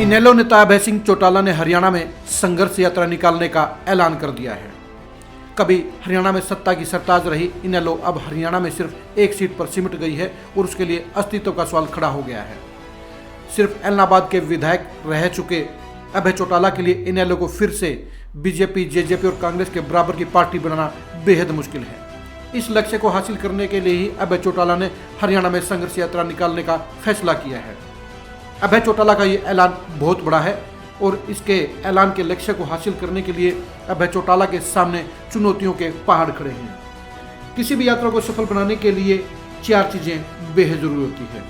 इनेलो नेता अभय सिंह चौटाला ने हरियाणा में संघर्ष यात्रा निकालने का ऐलान कर दिया है। कभी हरियाणा में सत्ता की सरताज रही इनेलो अब हरियाणा में सिर्फ एक सीट पर सिमट गई है और उसके लिए अस्तित्व का सवाल खड़ा हो गया है। सिर्फ एलनाबाद के विधायक रह चुके अभय चौटाला के लिए इनेलो को फिर से बीजेपी, जेजेपी और कांग्रेस के बराबर की पार्टी बनाना बेहद मुश्किल है। इस लक्ष्य को हासिल करने के लिए ही अभय चौटाला ने हरियाणा में संघर्ष यात्रा निकालने का फैसला किया है। अभय चौटाला का ये ऐलान बहुत बड़ा है और इसके ऐलान के लक्ष्य को हासिल करने के लिए अभय चौटाला के सामने चुनौतियों के पहाड़ खड़े हैं। किसी भी यात्रा को सफल बनाने के लिए 4 चीजें बेहद जरूरी होती है।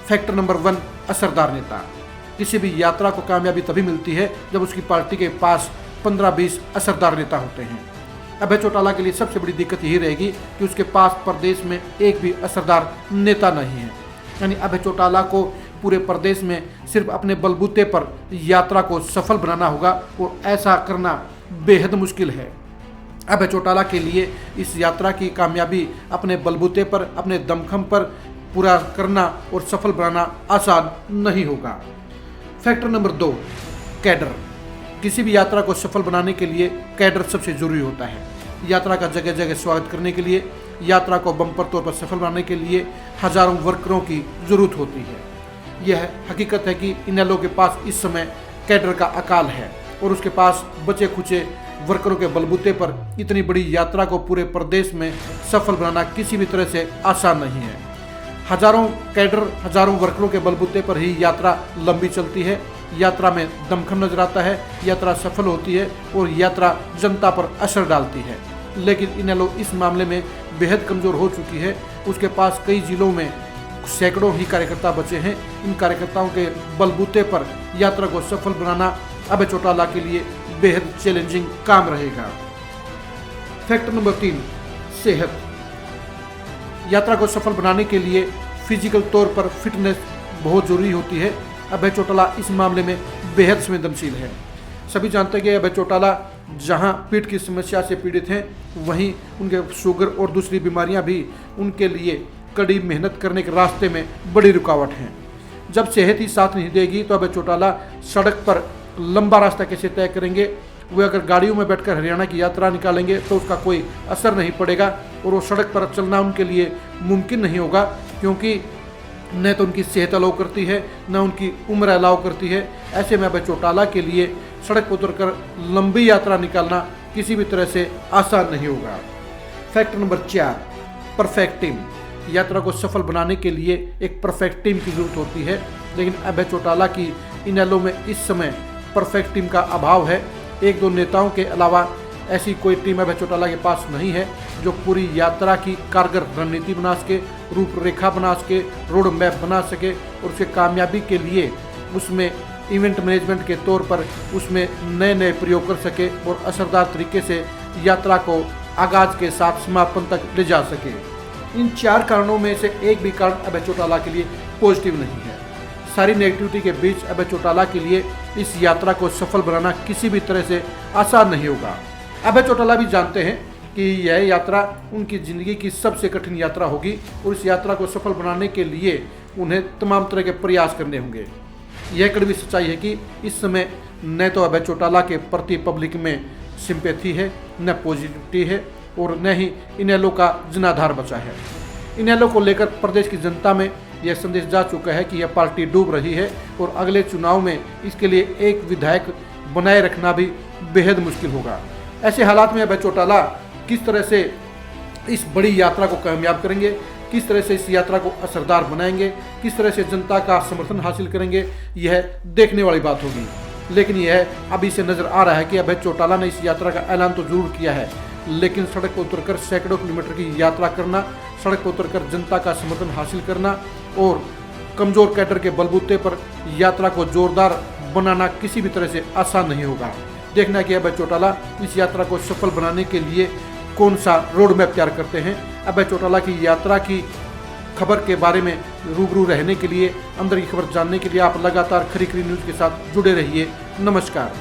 फैक्टर नंबर 1, असरदार नेता। किसी भी यात्रा को कामयाबी तभी मिलती है जब उसकी पार्टी के पास 15-20 असरदार नेता होते हैं। अभय चौटाला के लिए सबसे बड़ी दिक्कत यही रहेगी कि उसके पास प्रदेश में एक भी असरदार नेता नहीं है। यानी अभय चौटाला को पूरे प्रदेश में सिर्फ अपने बलबूते पर यात्रा को सफल बनाना होगा और ऐसा करना बेहद मुश्किल है। अभय चौटाला के लिए इस यात्रा की कामयाबी अपने बलबूते पर, अपने दमखम पर पूरा करना और सफल बनाना आसान नहीं होगा। Factor number 2, cadre. किसी भी यात्रा को सफल बनाने के लिए कैडर सबसे जरूरी होता है। यात्रा का जगह जगह स्वागत करने के लिए, यात्रा को बम्पर तौर पर सफल बनाने के लिए हजारों वर्करों की जरूरत होती है। यह हकीकत है कि इनेलो के पास इस समय कैडर का अकाल है और उसके पास बचे खुचे वर्करों के बलबूते पर इतनी बड़ी यात्रा को पूरे प्रदेश में सफल बनाना किसी भी तरह से आसान नहीं है। हजारों कैडर, हजारों वर्करों के बलबूते पर ही यात्रा लंबी चलती है। यात्रा में दमखम नजर आता है, यात्रा सफल होती है और यात्रा जनता पर असर डालती है। लेकिन इनेलो इस मामले में बेहद कमजोर हो चुकी है। उसके पास कई जिलों में सैकड़ों ही कार्यकर्ता बचे हैं। इन कार्यकर्ताओं के बलबूते पर यात्रा को सफल बनाना अभय चौटाला के लिए बेहद चैलेंजिंग काम रहेगा। फैक्टर नंबर 3, सेहत। यात्रा को सफल बनाने के लिए फिजिकल तौर पर फिटनेस बहुत जरूरी होती है। अभय चौटाला इस मामले में बेहद संवेदनशील है। सभी जानते हैं कि अभय चौटाला जहां पीठ की समस्या से पीड़ित हैं, वहीं उनके शुगर और दूसरी बीमारियां भी उनके लिए कड़ी मेहनत करने के रास्ते में बड़ी रुकावट हैं। जब सेहत ही साथ नहीं देगी तो अभय चौटाला सड़क पर लंबा रास्ता कैसे तय करेंगे। वे अगर गाड़ियों में बैठकर हरियाणा की यात्रा निकालेंगे तो उसका कोई असर नहीं पड़ेगा और वो सड़क पर चलना उनके लिए मुमकिन नहीं होगा, क्योंकि न तो उनकी सेहत अलाउ करती है, न उनकी उम्र अलाउ करती है। ऐसे में अभय चौटाला के लिए सड़क पर उतरकर लंबी यात्रा निकालना किसी भी तरह से आसान नहीं होगा। Factor number 4, perfect team. यात्रा को सफल बनाने के लिए एक परफेक्ट टीम की जरूरत होती है, लेकिन अभय चौटाला की इनेलो में इस समय परफेक्ट टीम का अभाव है। 1-2 नेताओं के अलावा ऐसी कोई टीम अभय चौटाला के पास नहीं है जो पूरी यात्रा की कारगर रणनीति बना सके, रूपरेखा बना सके, रोड मैप बना सके और उसके कामयाबी के लिए उसमें इवेंट मैनेजमेंट के तौर पर उसमें नए नए प्रयोग कर सके और असरदार तरीके से यात्रा को आगाज के साथ समापन तक ले जा सके। इन 4 कारणों में से एक भी कारण अभय चौटाला के लिए पॉजिटिव नहीं है। सारी नेगेटिविटी के बीच अभय चौटाला के लिए इस यात्रा को सफल बनाना किसी भी तरह से आसान नहीं होगा। अभय चौटाला भी जानते हैं कि यह यात्रा उनकी ज़िंदगी की सबसे कठिन यात्रा होगी और इस यात्रा को सफल बनाने के लिए उन्हें तमाम तरह के प्रयास करने होंगे। यह कड़वी सच्चाई है कि इस समय न तो अभय चौटाला के प्रति पब्लिक में सिंपैथी है, न पॉजिटिविटी है और न ही इनेलो का जनाधार बचा है। इनेलो को लेकर प्रदेश की जनता में यह संदेश जा चुका है कि यह पार्टी डूब रही है और अगले चुनाव में इसके लिए एक विधायक बनाए रखना भी बेहद मुश्किल होगा। ऐसे हालात में अभय चौटाला किस तरह से इस बड़ी यात्रा को कामयाब करेंगे, किस तरह से इस यात्रा को असरदार बनाएंगे, किस तरह से जनता का समर्थन हासिल करेंगे, यह देखने वाली बात होगी। लेकिन यह अभी से नजर आ रहा है कि अभय चौटाला ने इस यात्रा का ऐलान तो जरूर किया है, लेकिन सड़क पर उतरकर सैकड़ों किलोमीटर की यात्रा करना, सड़क पर उतरकर जनता का समर्थन हासिल करना और कमजोर कैडर के बलबूते पर यात्रा को जोरदार बनाना किसी भी तरह से आसान नहीं होगा। देखना कि अभय चौटाला इस यात्रा को सफल बनाने के लिए कौन सा रोड मैप तैयार करते हैं। अभय चौटाला की यात्रा की खबर के बारे में रूबरू रहने के लिए, अंदर की खबर जानने के लिए आप लगातार खरी खरी न्यूज़ के साथ जुड़े रहिए। नमस्कार।